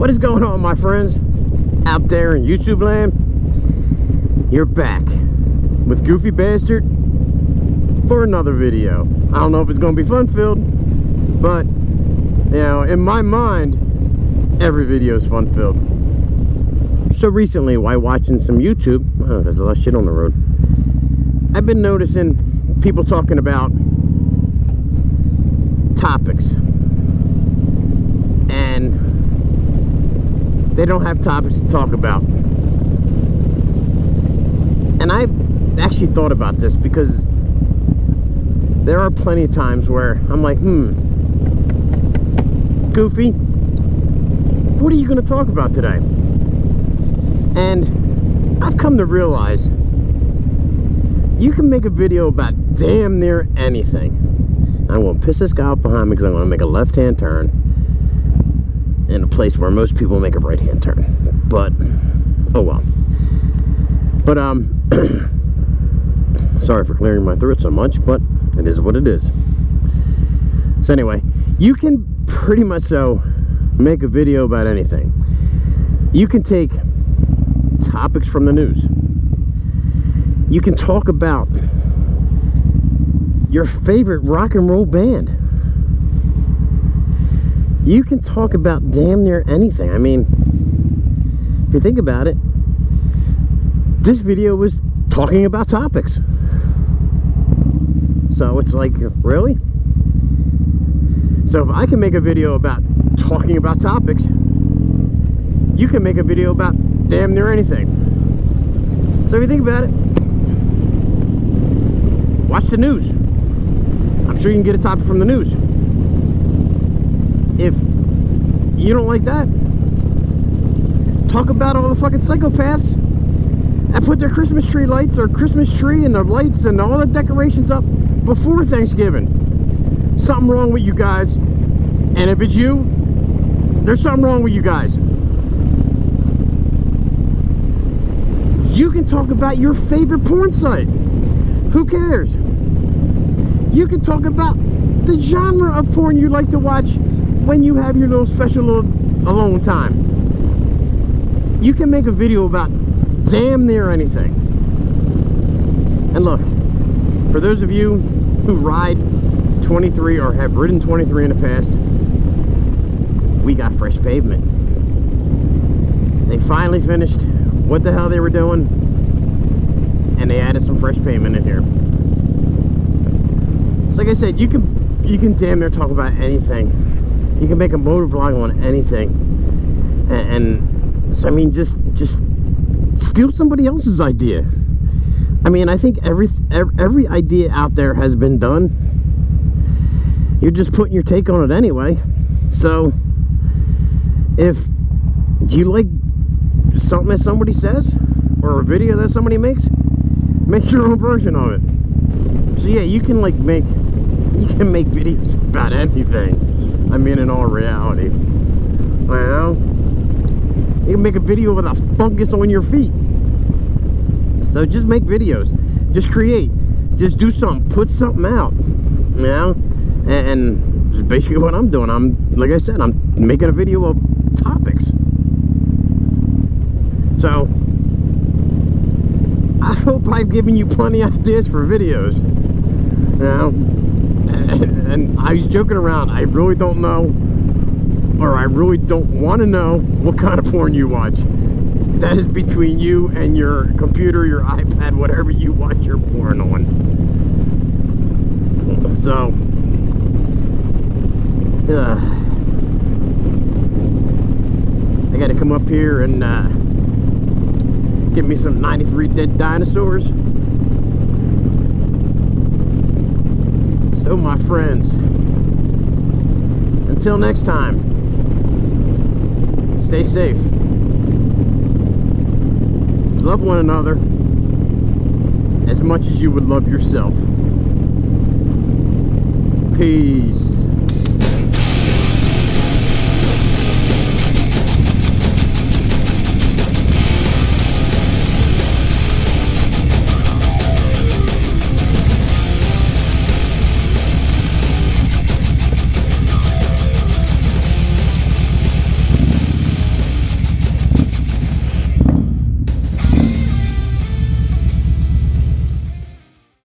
What is going on, my friends out there in YouTube land? You're back with Goofy Bastard for another video. I don't know if it's going to be fun-filled, but, you know, in my mind, every video is fun-filled. So recently, while watching some YouTube, oh, there's a lot of shit on the road, I've been noticing people talking about topics, and they don't have topics to talk about. And I actually thought about this because there are plenty of times where I'm like, Goofy, what are you going to talk about today? And I've come to realize you can make a video about damn near anything. I'm going to piss this guy off behind me because I'm going to make a left-hand turn in a place where most people make a right-hand turn. But, oh well. But, sorry for clearing my throat so much, but it is what it is. So anyway, you can pretty much so make a video about anything. You can take topics from the news. You can talk about your favorite rock and roll band. You can talk about damn near anything. I mean, if you think about it, this video was talking about topics. So it's like, really? So if I can make a video about talking about topics, you can make a video about damn near anything. So if you think about it, watch the news. I'm sure you can get a topic from the news. If you don't like that, talk about all the fucking psychopaths that put their Christmas tree lights or Christmas tree and their lights and all the decorations up before Thanksgiving. Something wrong with you guys. And if it's you, there's something wrong with you guys. You can talk about your favorite porn site. Who cares? You can talk about the genre of porn you like to watch when you have your little special little alone time. You can make a video about damn near anything. And look, for those of you who ride 23 or have ridden 23 in the past, we got fresh pavement. They finally finished what the hell they were doing, and they added some fresh pavement in here. So like I said, you can damn near talk about anything. You can make a motovlog on anything, and so I mean, just steal somebody else's idea. I mean, I think every idea out there has been done. You're just putting your take on it anyway. So if you like something that somebody says or a video that somebody makes, make your own version of it. So yeah, you can make videos about anything. I mean, in all reality, well, you can make a video with a fungus on your feet. So just make videos, just create, just do something, put something out, you know. And it's basically what I'm doing. Like I said, I'm making a video of topics. So I hope I've given you plenty of ideas for videos, you know. And I was joking around. I really don't know, or I really don't want to know what kind of porn you watch. That is between you and your computer, your iPad, whatever you watch your porn on. So I gotta come up here and get me some 93 dead dinosaurs. So my friends, until next time, stay safe, love one another as much as you would love yourself. Peace.